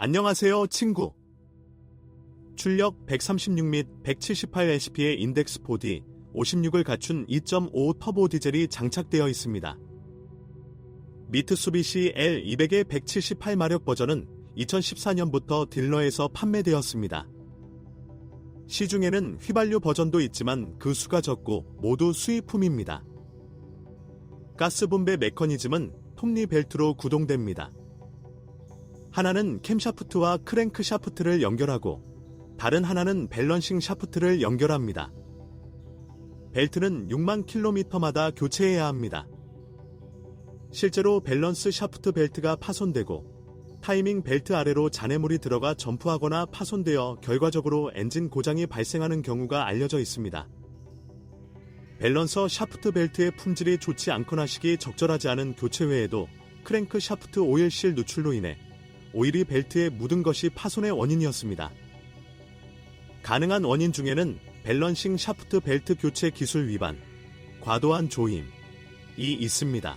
안녕하세요, 친구. 출력 136 및 178hp의 인덱스 4D 56을 갖춘 2.5 터보 디젤이 장착되어 있습니다. 미쓰비시 L200의 178마력 버전은 2014년부터 딜러에서 판매되었습니다. 시중에는 휘발유 버전도 있지만 그 수가 적고 모두 수입품입니다. 가스 분배 메커니즘은 톱니 벨트로 구동됩니다. 하나는 캠샤프트와 크랭크 샤프트를 연결하고 다른 하나는 밸런싱 샤프트를 연결합니다. 벨트는 6만 킬로미터마다 교체해야 합니다. 실제로 밸런스 샤프트 벨트가 파손되고 타이밍 벨트 아래로 잔해물이 들어가 점프하거나 파손되어 결과적으로 엔진 고장이 발생하는 경우가 알려져 있습니다. 밸런서 샤프트 벨트의 품질이 좋지 않거나 시기 적절하지 않은 교체 외에도 크랭크 샤프트 오일실 누출로 인해 오일이 벨트에 묻은 것이 파손의 원인이었습니다. 가능한 원인 중에는 밸런싱 샤프트 벨트 교체 기술 위반, 과도한 조임이 있습니다.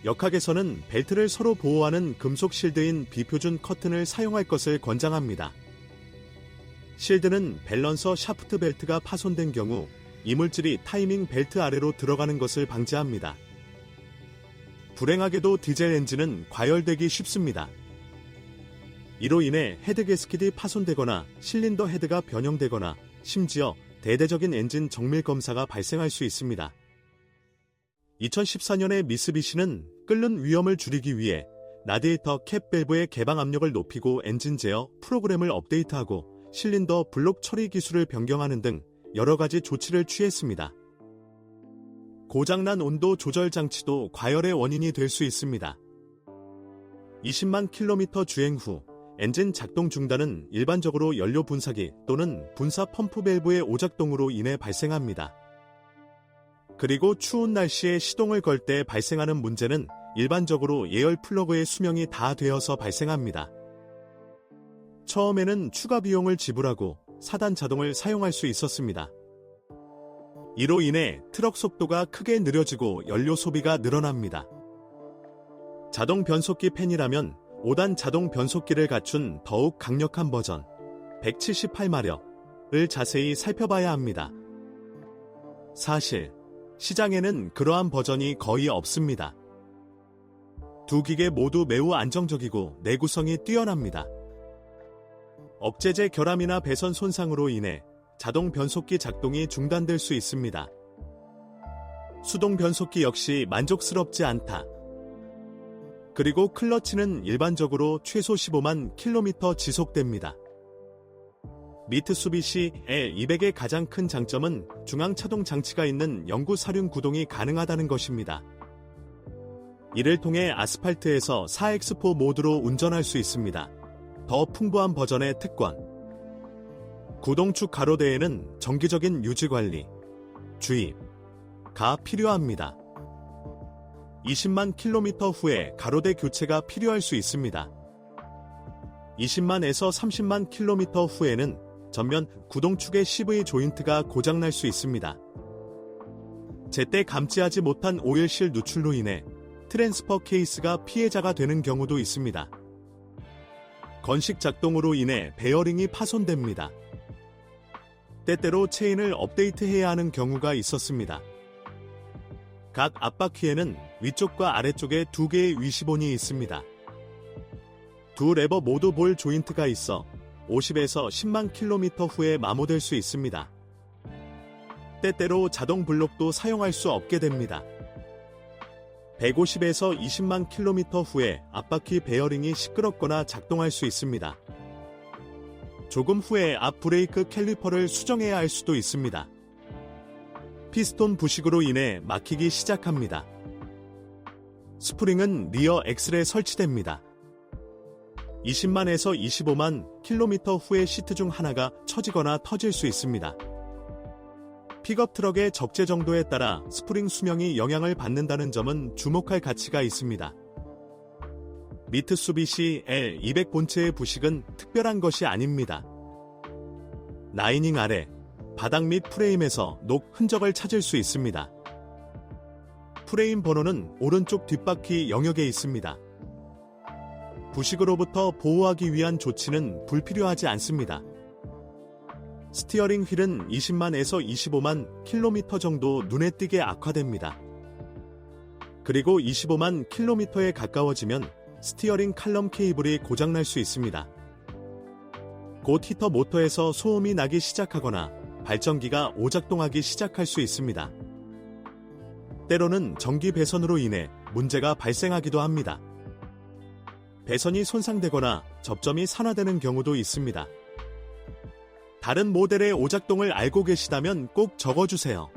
역학에서는 벨트를 서로 보호하는 금속 실드인 비표준 커튼을 사용할 것을 권장합니다. 실드는 밸런서 샤프트 벨트가 파손된 경우 이물질이 타이밍 벨트 아래로 들어가는 것을 방지합니다. 불행하게도 디젤 엔진은 과열되기 쉽습니다. 이로 인해 헤드 게스킷이 파손되거나 실린더 헤드가 변형되거나 심지어 대대적인 엔진 정밀 검사가 발생할 수 있습니다. 2014년에 미쓰비시는 끓는 위험을 줄이기 위해 라디에이터 캡 밸브의 개방 압력을 높이고 엔진 제어 프로그램을 업데이트하고 실린더 블록 처리 기술을 변경하는 등 여러 가지 조치를 취했습니다. 고장난 온도 조절 장치도 과열의 원인이 될 수 있습니다. 20만 킬로미터 주행 후 엔진 작동 중단은 일반적으로 연료 분사기 또는 분사 펌프 밸브의 오작동으로 인해 발생합니다. 그리고 추운 날씨에 시동을 걸 때 발생하는 문제는 일반적으로 예열 플러그의 수명이 다 되어서 발생합니다. 처음에는 추가 비용을 지불하고 사단 자동을 사용할 수 있었습니다. 이로 인해 트럭 속도가 크게 느려지고 연료 소비가 늘어납니다. 자동 변속기 팬이라면 5단 자동 변속기를 갖춘 더욱 강력한 버전 178마력을 자세히 살펴봐야 합니다. 사실 시장에는 그러한 버전이 거의 없습니다. 두 기계 모두 매우 안정적이고 내구성이 뛰어납니다. 억제제 결함이나 배선 손상으로 인해 자동 변속기 작동이 중단될 수 있습니다. 수동 변속기 역시 만족스럽지 않다. 그리고 클러치는 일반적으로 최소 15만 킬로미터 지속됩니다. 미쓰비시 L200의 가장 큰 장점은 중앙 차동 장치가 있는 영구 사륜 구동이 가능하다는 것입니다. 이를 통해 아스팔트에서 4X4 모드로 운전할 수 있습니다. 더 풍부한 버전의 특권. 구동축 가로대에는 정기적인 유지관리, 주입가 필요합니다. 20만 킬로미터 후에 가로대 교체가 필요할 수 있습니다. 20만에서 30만 킬로미터 후에는 전면 구동축의 CV 조인트가 고장날 수 있습니다. 제때 감지하지 못한 오일실 누출로 인해 트랜스퍼 케이스가 피해자가 되는 경우도 있습니다. 건식 작동으로 인해 베어링이 파손됩니다. 때때로 체인을 업데이트해야 하는 경우가 있었습니다. 각 앞바퀴에는 위쪽과 아래쪽에 두 개의 위시본이 있습니다. 두 레버 모두 볼 조인트가 있어 50에서 10만 킬로미터 후에 마모될 수 있습니다. 때때로 자동 블록도 사용할 수 없게 됩니다. 150에서 20만 킬로미터 후에 앞바퀴 베어링이 시끄럽거나 작동할 수 있습니다. 조금 후에 앞 브레이크 캘리퍼를 수정해야 할 수도 있습니다. 피스톤 부식으로 인해 막히기 시작합니다. 스프링은 리어 엑셀에 설치됩니다. 20만에서 25만 킬로미터 후에 시트 중 하나가 처지거나 터질 수 있습니다. 픽업 트럭의 적재 정도에 따라 스프링 수명이 영향을 받는다는 점은 주목할 가치가 있습니다. 미쓰비시 L200 본체의 부식은 특별한 것이 아닙니다. 라이닝 아래, 바닥 및 프레임에서 녹 흔적을 찾을 수 있습니다. 프레임 번호는 오른쪽 뒷바퀴 영역에 있습니다. 부식으로부터 보호하기 위한 조치는 불필요하지 않습니다. 스티어링 휠은 20만에서 25만 킬로미터 정도 눈에 띄게 악화됩니다. 그리고 25만 킬로미터에 가까워지면 스티어링 칼럼 케이블이 고장날 수 있습니다. 곧 히터 모터에서 소음이 나기 시작하거나 발전기가 오작동하기 시작할 수 있습니다. 때로는 전기 배선으로 인해 문제가 발생하기도 합니다. 배선이 손상되거나 접점이 산화되는 경우도 있습니다. 다른 모델의 오작동을 알고 계시다면 꼭 적어주세요.